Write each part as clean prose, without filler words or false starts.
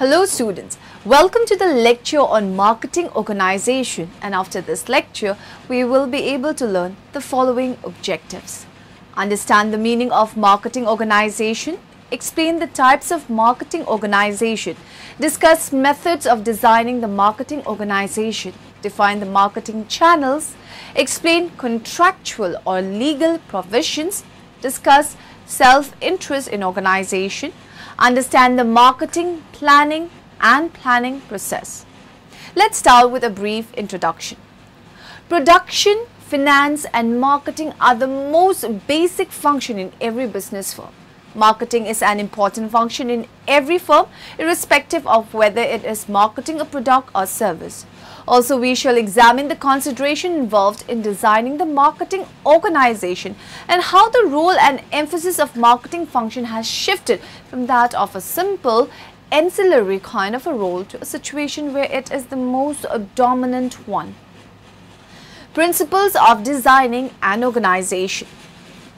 Hello students, welcome to the lecture on marketing organization, and after this lecture we will be able to learn the following objectives. Understand the meaning of marketing organization, explain the types of marketing organization, discuss methods of designing the marketing organization, define the marketing channels, explain contractual or legal provisions, discuss self-interest in organization, understand the marketing, planning process. Let's start with a brief introduction. Production, finance and marketing are the most basic function in every business firm. Marketing is an important function in every firm, irrespective of whether it is marketing a product or service. Also, we shall examine the consideration involved in designing the marketing organization and how the role and emphasis of marketing function has shifted from that of a simple ancillary kind of a role to a situation where it is the most dominant one. Principles of designing an organization.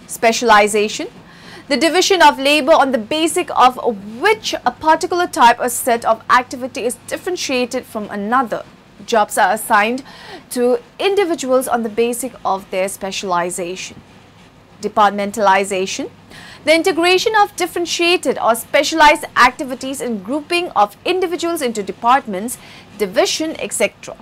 Specialization. The division of labor on the basis of which a particular type or set of activity is differentiated from another. Jobs are assigned to individuals on the basis of their specialization. Departmentalization. The integration of differentiated or specialized activities and grouping of individuals into departments, division, etc.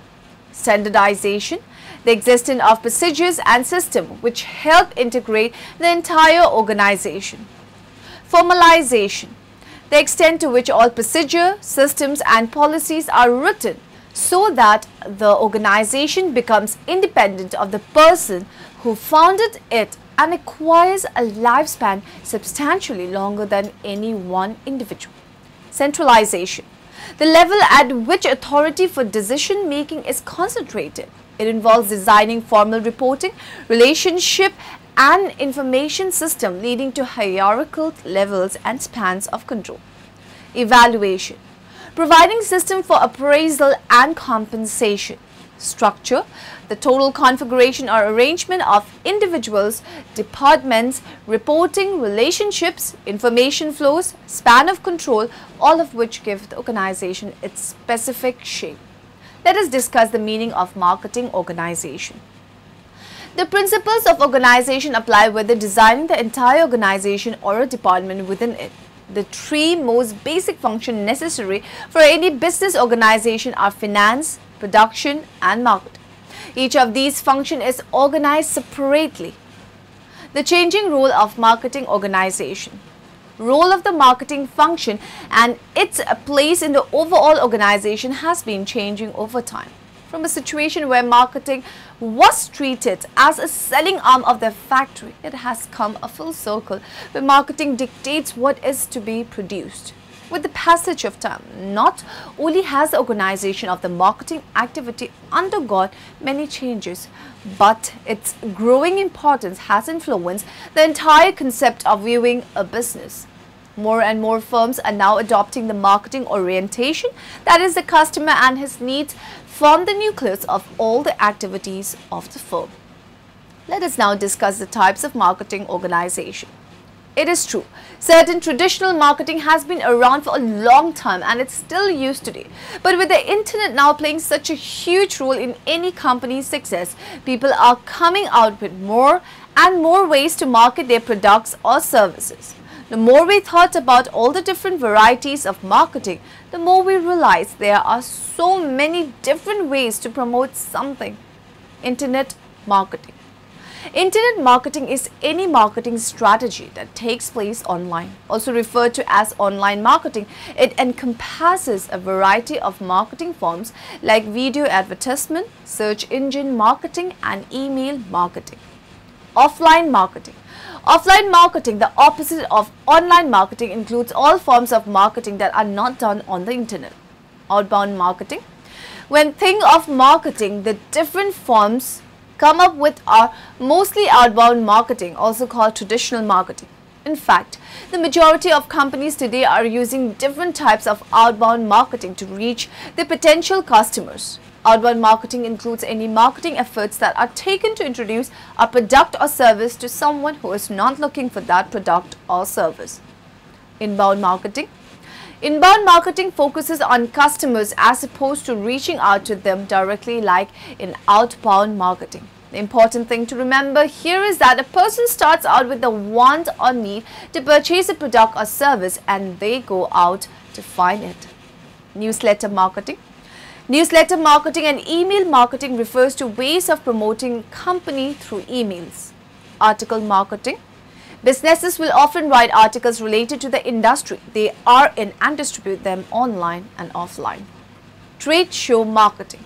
Standardization. The existence of procedures and systems which help integrate the entire organization. Formalization. The extent to which all procedure, systems and policies are written so that the organization becomes independent of the person who founded it and acquires a lifespan substantially longer than any one individual. Centralization. The level at which authority for decision making is concentrated. It involves designing formal reporting, relationship and information system leading to hierarchical levels and spans of control. Evaluation. Providing system for appraisal and compensation. Structure. The total configuration or arrangement of individuals, departments, reporting, relationships, information flows, span of control, all of which give the organization its specific shape. Let us discuss the meaning of marketing organization. The principles of organization apply whether designing the entire organization or a department within it. The three most basic functions necessary for any business organization are finance, production and marketing. Each of these functions is organized separately. The changing role of marketing organization. Role of the marketing function and its place in the overall organization has been changing over time. From a situation where marketing was treated as a selling arm of the factory, it has come a full circle where marketing dictates what is to be produced. With the passage of time, not only has the organization of the marketing activity undergone many changes, but its growing importance has influenced the entire concept of viewing a business. More and more firms are now adopting the marketing orientation, that is, the customer and his needs form the nucleus of all the activities of the firm. Let us now discuss the types of marketing organization. It is true, certain traditional marketing has been around for a long time and it's still used today. But with the internet now playing such a huge role in any company's success, people are coming out with more and more ways to market their products or services. The more we thought about all the different varieties of marketing, the more we realized there are so many different ways to promote something. Internet marketing. Internet marketing is any marketing strategy that takes place online. Also referred to as online marketing, it encompasses a variety of marketing forms like video advertisement, search engine marketing and email marketing. Offline marketing. Offline marketing, the opposite of online marketing, includes all forms of marketing that are not done on the internet. Outbound marketing. When think of marketing, the different forms come up with are mostly outbound marketing, also called traditional marketing. In fact, the majority of companies today are using different types of outbound marketing to reach their potential customers. Outbound marketing includes any marketing efforts that are taken to introduce a product or service to someone who is not looking for that product or service. Inbound marketing. Inbound marketing focuses on customers as opposed to reaching out to them directly like in outbound marketing. The important thing to remember here is that a person starts out with the want or need to purchase a product or service and they go out to find it. Newsletter marketing. Newsletter marketing and email marketing refers to ways of promoting company through emails. Article marketing. Businesses will often write articles related to the industry they are in and distribute them online and offline. Trade show marketing.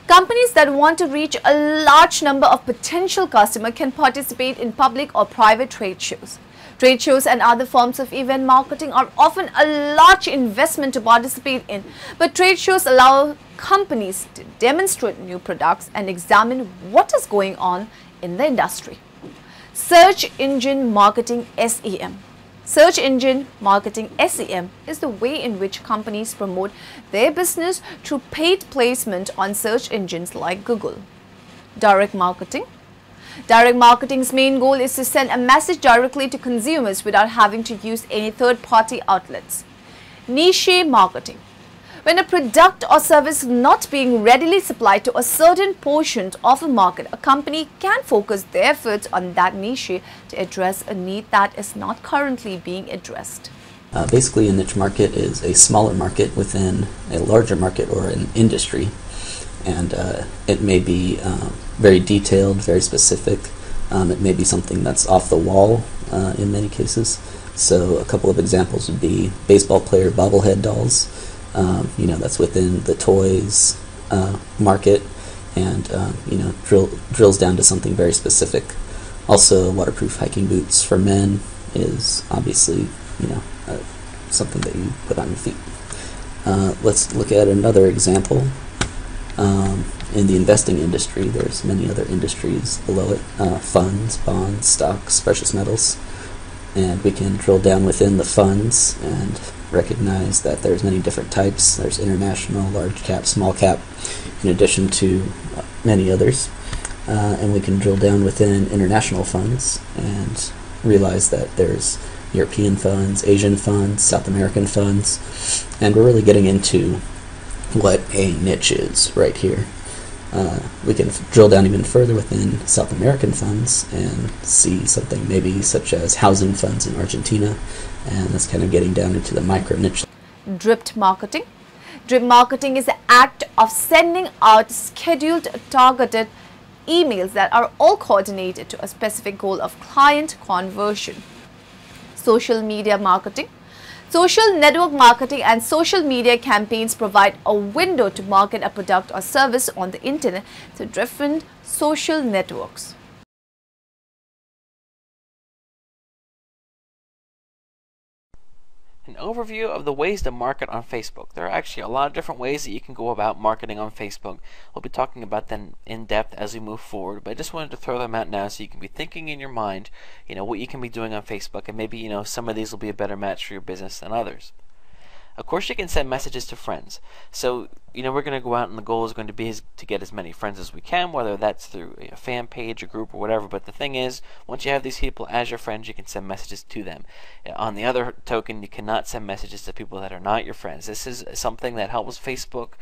Companies that want to reach a large number of potential customers can participate in public or private trade shows. Trade shows and other forms of event marketing are often a large investment to participate in, but trade shows allow companies to demonstrate new products and examine what is going on in the industry. Search engine marketing (SEM). Search engine marketing (SEM) is the way in which companies promote their business through paid placement on search engines like Google. Direct marketing. Direct marketing's main goal is to send a message directly to consumers without having to use any third-party outlets. Niche marketing. When a product or service is not being readily supplied to a certain portion of a market, a company can focus their efforts on that niche to address a need that is not currently being addressed. Basically, a niche market is a smaller market within a larger market or an industry, and it may be very detailed, very specific. It may be something that's off the wall in many cases. So a couple of examples would be baseball player bobblehead dolls. That's within the toys market, and drills down to something very specific. Also, waterproof hiking boots for men is obviously something that you put on your feet. Let's look at another example. In the investing industry, there's many other industries below it: funds, bonds, stocks, precious metals, and we can drill down within the funds and recognize that there's many different types. There's international, large cap, small cap, in addition to many others. And we can drill down within international funds and realize that there's European funds, Asian funds, South American funds, and we're really getting into what a niche is right here. We can drill down even further within South American funds and see something maybe such as housing funds in Argentina, and that's kind of getting down into the micro niche. Drip marketing. Drip marketing is the act of sending out scheduled, targeted emails that are all coordinated to a specific goal of client conversion. Social media marketing. Social network marketing and social media campaigns provide a window to market a product or service on the internet through different social networks. An overview of the ways to market on Facebook. There are actually a lot of different ways that you can go about marketing on Facebook. We'll be talking about them in depth as we move forward, but I just wanted to throw them out now so you can be thinking in your mind, what you can be doing on Facebook, and maybe, some of these will be a better match for your business than others. Of course, you can send messages to friends. So, we're going to go out and the goal is going to be to get as many friends as we can, whether that's through a fan page, a group, or whatever. But the thing is, once you have these people as your friends, you can send messages to them. On the other token, you cannot send messages to people that are not your friends. This is something that helps Facebook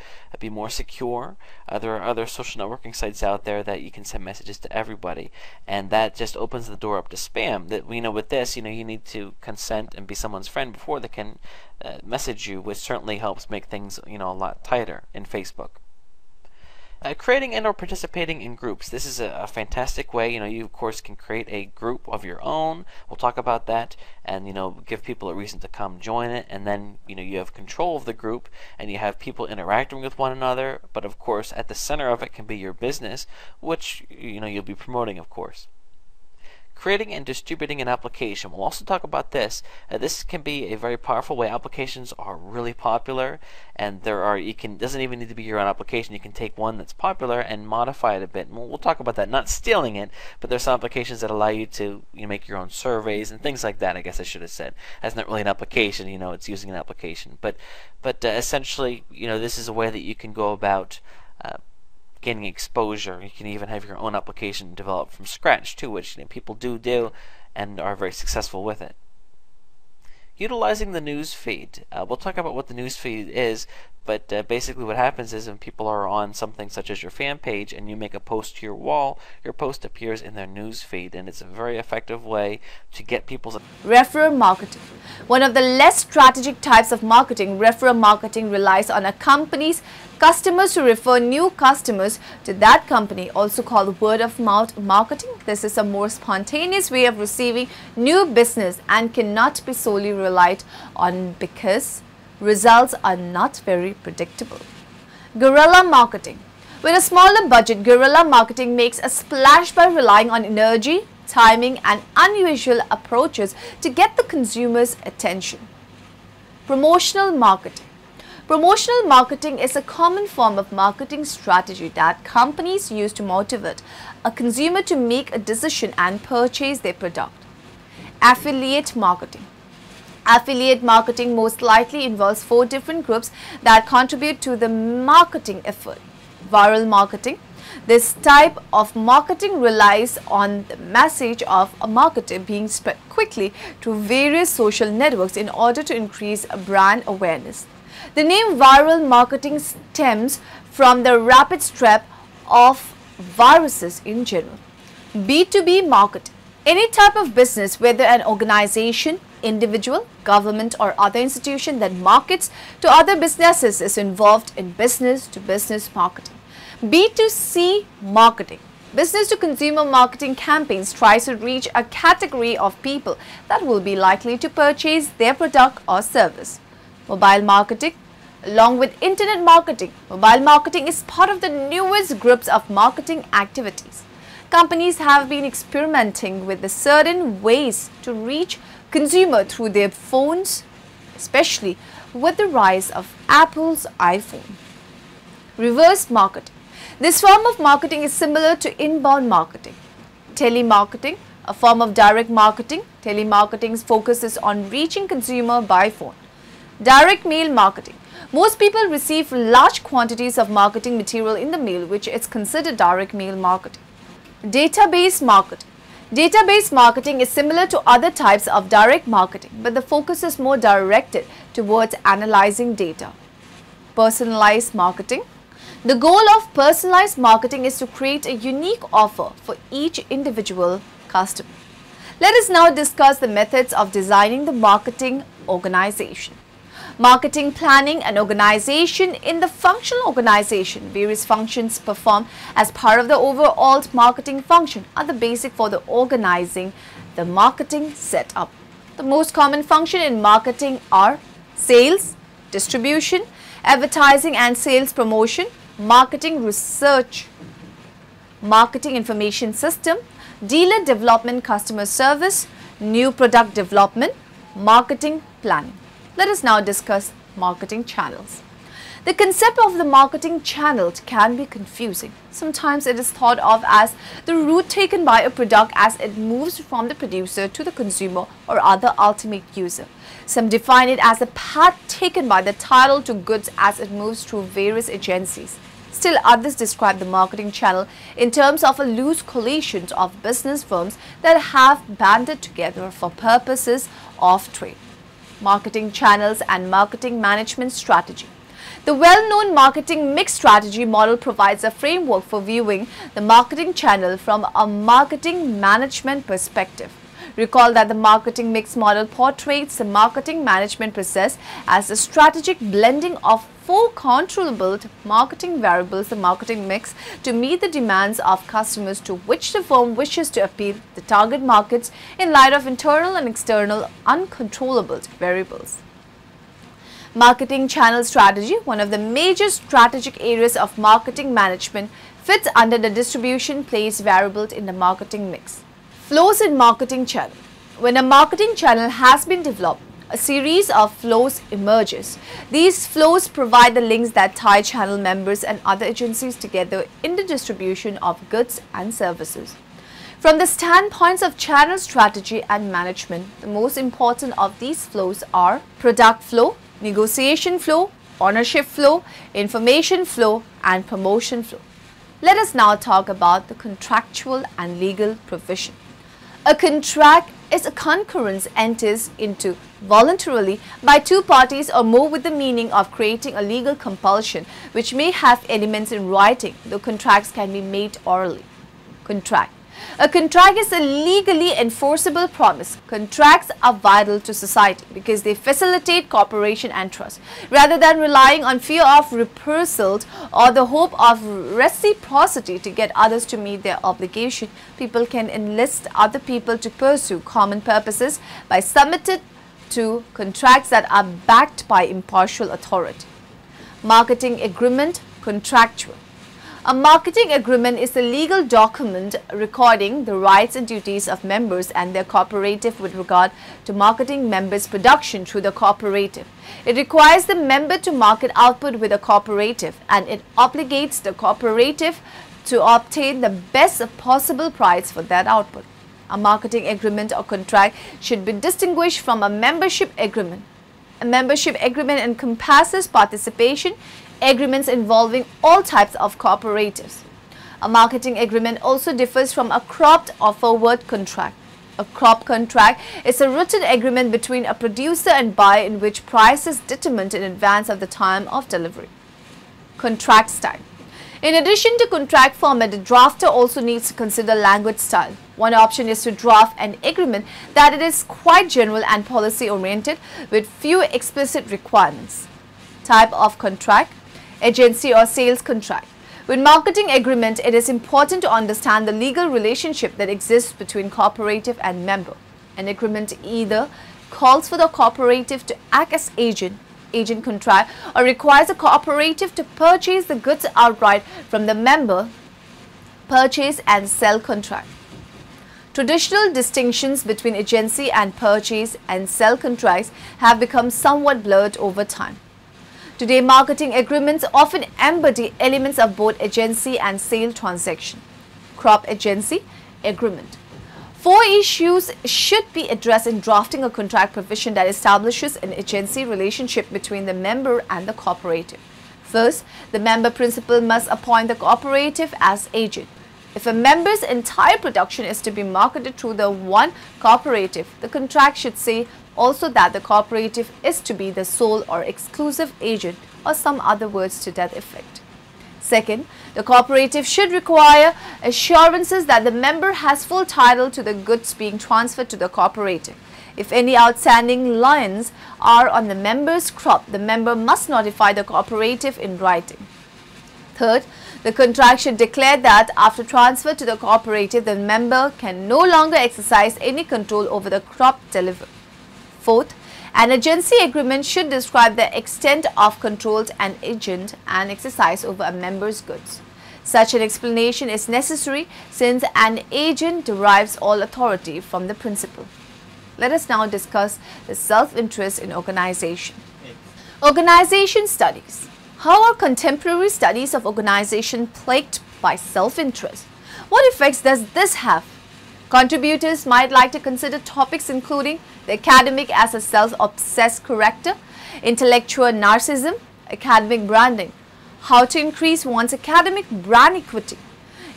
be more secure. There are other social networking sites out there that you can send messages to everybody, and that just opens the door up to spam. That with this, you need to consent and be someone's friend before they can message you, which certainly helps make things a lot tighter in Facebook. Creating and or participating in groups. This is a fantastic way. You of course can create a group of your own. We'll talk about that, and give people a reason to come join it, and then you have control of the group and you have people interacting with one another. But of course, at the center of it can be your business, which you'll be promoting, of course. Creating and distributing an application. We'll also talk about this. This can be a very powerful way. Applications are really popular, and doesn't even need to be your own application. You can take one that's popular and modify it a bit. And we'll talk about that. Not stealing it, but there's some applications that allow you to make your own surveys and things like that. I guess I should have said. That's not really an application. It's using an application. But essentially, this is a way that you can go about gaining exposure. You can even have your own application developed from scratch too, which people do and are very successful with it. Utilizing the news feed. We'll talk about what the news feed is, but basically what happens is when people are on something such as your fan page and you make a post to your wall, your post appears in their news feed, and it's a very effective way to get people's... Referral marketing. One of the less strategic types of marketing, referral marketing relies on a company's customers to refer new customers to that company, also called word of mouth marketing. This is a more spontaneous way of receiving new business and cannot be solely relied on because results are not very predictable. Guerrilla marketing. With a smaller budget, guerrilla marketing makes a splash by relying on energy, timing, and unusual approaches to get the consumer's attention. Promotional marketing. Promotional marketing is a common form of marketing strategy that companies use to motivate a consumer to make a decision and purchase their product. Affiliate marketing. Affiliate marketing most likely involves 4 different groups that contribute to the marketing effort. Viral marketing. This type of marketing relies on the message of a marketer being spread quickly through various social networks in order to increase brand awareness. The name viral marketing stems from the rapid spread of viruses in general. B2B marketing. Any type of business, whether an organization, individual, government, or other institution that markets to other businesses, is involved in business-to-business marketing. B2C marketing. Business to consumer marketing campaigns tries to reach a category of people that will be likely to purchase their product or service. Mobile marketing. Along with internet marketing, mobile marketing is part of the newest groups of marketing activities. Companies have been experimenting with certain ways to reach consumer through their phones, especially with the rise of Apple's iPhone. Reverse marketing. This form of marketing is similar to inbound marketing. Telemarketing, a form of direct marketing. Telemarketing focuses on reaching consumer by phone. Direct mail marketing. Most people receive large quantities of marketing material in the mail, which is considered direct mail marketing. Database marketing. Database marketing is similar to other types of direct marketing, but the focus is more directed towards analyzing data. Personalized marketing. The goal of personalized marketing is to create a unique offer for each individual customer. Let us now discuss the methods of designing the marketing organization. Marketing planning and organization. In the functional organization, various functions performed as part of the overall marketing function are the basic for the organizing the marketing setup. The most common function in marketing are sales, distribution, advertising and sales promotion, marketing research, marketing information system, dealer development, customer service, new product development, marketing planning. Let us now discuss marketing channels. The concept of the marketing channel can be confusing. Sometimes it is thought of as the route taken by a product as it moves from the producer to the consumer or other ultimate user. Some define it as a path taken by the title to goods as it moves through various agencies. Still others describe the marketing channel in terms of a loose coalition of business firms that have banded together for purposes of trade. Marketing channels and marketing management strategy. The well-known marketing mix strategy model provides a framework for viewing the marketing channel from a marketing management perspective. Recall that the marketing mix model portrays the marketing management process as a strategic blending of 4 controllable marketing variables, the marketing mix, to meet the demands of customers to which the firm wishes to appeal the target markets in light of internal and external uncontrollable variables. Marketing channel strategy, one of the major strategic areas of marketing management, fits under the distribution place variable in the marketing mix. Flows in marketing channel. When a marketing channel has been developed, a series of flows emerges. These flows provide the links that tie channel members and other agencies together in the distribution of goods and services. From the standpoints of channel strategy and management, the most important of these flows are product flow, negotiation flow, ownership flow, information flow, and promotion flow. Let us now talk about the contractual and legal provision. A contract is a concurrence enters into voluntarily by two parties or more with the meaning of creating a legal compulsion which may have elements in writing, though contracts can be made orally. Contract. A contract is a legally enforceable promise. Contracts are vital to society because they facilitate cooperation and trust. Rather than relying on fear of reprisal or the hope of reciprocity to get others to meet their obligation, people can enlist other people to pursue common purposes by submitting to contracts that are backed by impartial authority. Marketing agreement, contractual. A marketing agreement is a legal document recording the rights and duties of members and their cooperative with regard to marketing members' production through the cooperative. It requires the member to market output with a cooperative, and it obligates the cooperative to obtain the best possible price for that output. A marketing agreement or contract should be distinguished from a membership agreement. A membership agreement encompasses participation agreements involving all types of cooperatives. A marketing agreement also differs from a cropped or forward contract. A crop contract is a written agreement between a producer and buyer in which price is determined in advance of the time of delivery. Contract style. In addition to contract format, the drafter also needs to consider language style. One option is to draft an agreement that it is quite general and policy oriented with few explicit requirements. Type of contract. Agency or sales contract. With marketing agreement, it is important to understand the legal relationship that exists between cooperative and member. An agreement either calls for the cooperative to act as agent contract, or requires a cooperative to purchase the goods outright from the member, purchase and sell contract. Traditional distinctions between agency and purchase and sell contracts have become somewhat blurred over time. Today, marketing agreements often embody elements of both agency and sale transaction. Crop agency agreement. 4 issues should be addressed in drafting a contract provision that establishes an agency relationship between the member and the cooperative. First, the member principal must appoint the cooperative as agent. If a member's entire production is to be marketed through the one cooperative, the contract should say also that the cooperative is to be the sole or exclusive agent, or some other words to that effect. Second, the cooperative should require assurances that the member has full title to the goods being transferred to the cooperative. If any outstanding liens are on the member's crop, the member must notify the cooperative in writing. Third, the contract should declare that after transfer to the cooperative, the member can no longer exercise any control over the crop delivered. Fourth, an agency agreement should describe the extent of controls an agent and exercise over a member's goods. Such an explanation is necessary since an agent derives all authority from the principal. Let us now discuss the self-interest in organization. Organization studies. How are contemporary studies of organization plagued by self-interest? What effects does this have? Contributors might like to consider topics including the academic as a self-obsessed character, intellectual narcissism, academic branding, how to increase one's academic brand equity,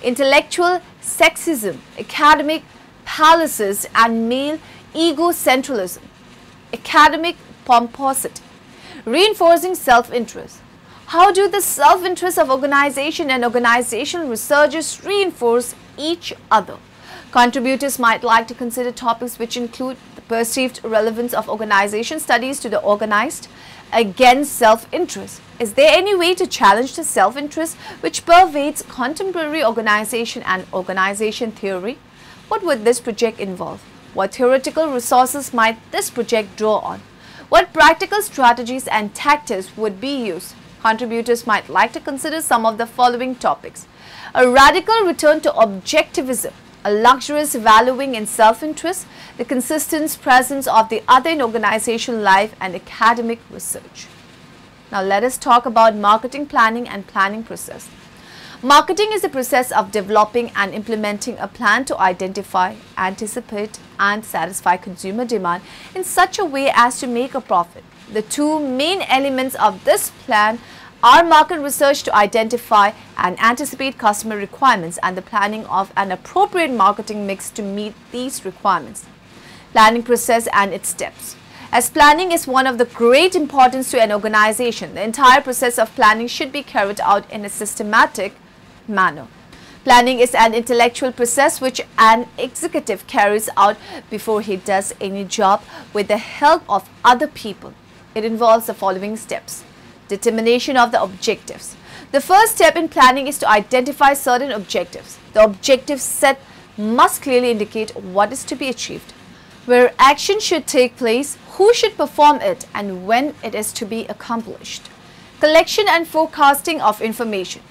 intellectual sexism, academic palaces and male egocentralism, academic pomposity, reinforcing self-interest. How do the self-interest of organization and organizational researchers reinforce each other? Contributors might like to consider topics which include the perceived relevance of organization studies to the organized against self-interest. Is there any way to challenge the self-interest which pervades contemporary organization and organization theory? What would this project involve? What theoretical resources might this project draw on? What practical strategies and tactics would be used? Contributors might like to consider some of the following topics: a radical return to objectivism, a luxurious valuing in self-interest, the consistent presence of the other in organizational life, and academic research. Now let us talk about marketing planning and planning process. Marketing is the process of developing and implementing a plan to identify, anticipate, and satisfy consumer demand in such a way as to make a profit. The two main elements of this plan are market research to identify and anticipate customer requirements and the planning of an appropriate marketing mix to meet these requirements. Planning process and its steps. As planning is one of the great importance to an organization, the entire process of planning should be carried out in a systematic manner. Planning is an intellectual process which an executive carries out before he does any job with the help of other people. It involves the following steps. Determination of the objectives. The first step in planning is to identify certain objectives. The objectives set must clearly indicate what is to be achieved, where action should take place, who should perform it, and when it is to be accomplished. Collection and forecasting of information.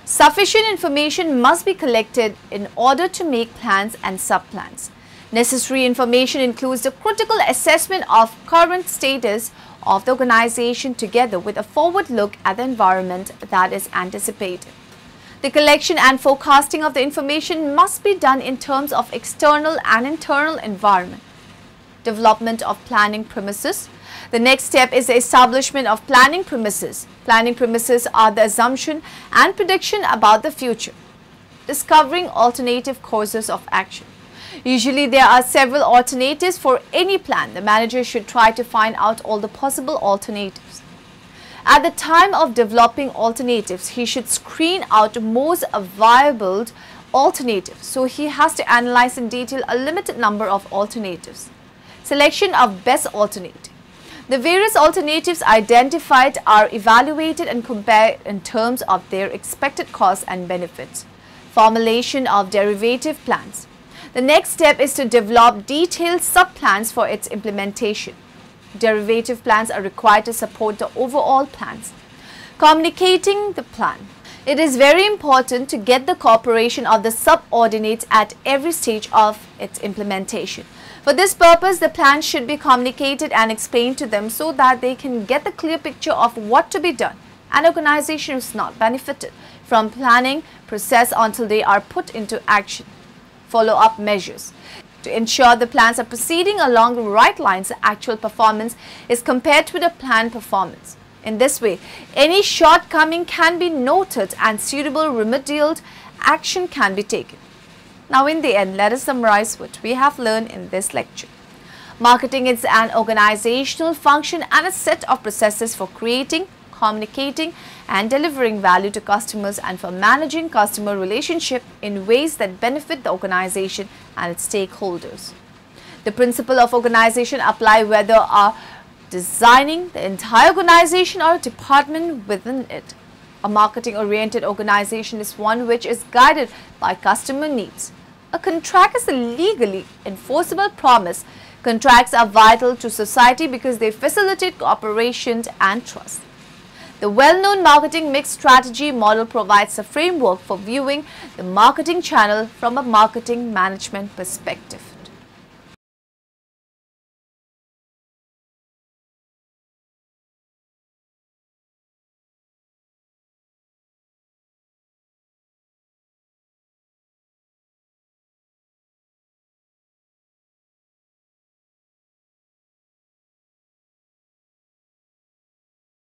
Sufficient information must be collected in order to make plans and sub-plans. Necessary information includes the critical assessment of current status of the organization together with a forward look at the environment that is anticipated. The collection and forecasting of the information must be done in terms of external and internal environment. Development of planning premises. The next step is the establishment of planning premises. Planning premises are the assumption and prediction about the future. Discovering alternative courses of action. Usually there are several alternatives for any plan. The manager should try to find out all the possible alternatives. At the time of developing alternatives, he should screen out most viable alternatives. So he has to analyze in detail a limited number of alternatives. Selection of best alternative. The various alternatives identified are evaluated and compared in terms of their expected costs and benefits. Formulation of derivative plans. The next step is to develop detailed sub-plans for its implementation. Derivative plans are required to support the overall plans. Communicating the plan. It is very important to get the cooperation of the subordinates at every stage of its implementation. For this purpose, the plan should be communicated and explained to them so that they can get the clear picture of what to be done. An organization is not benefited from planning process until they are put into action. Follow-up measures. To ensure the plans are proceeding along the right lines, the actual performance is compared with the planned performance. In this way, any shortcoming can be noted and suitable remedial action can be taken. Now in the end, let us summarize what we have learned in this lecture. Marketing is an organizational function and a set of processes for creating, communicating and delivering value to customers and for managing customer relationship in ways that benefit the organization and its stakeholders. The principle of organization apply whether are designing the entire organization or a department within it. A marketing-oriented organization is one which is guided by customer needs. A contract is a legally enforceable promise. Contracts are vital to society because they facilitate cooperation and trust. The well-known marketing mix strategy model provides a framework for viewing the marketing channel from a marketing management perspective.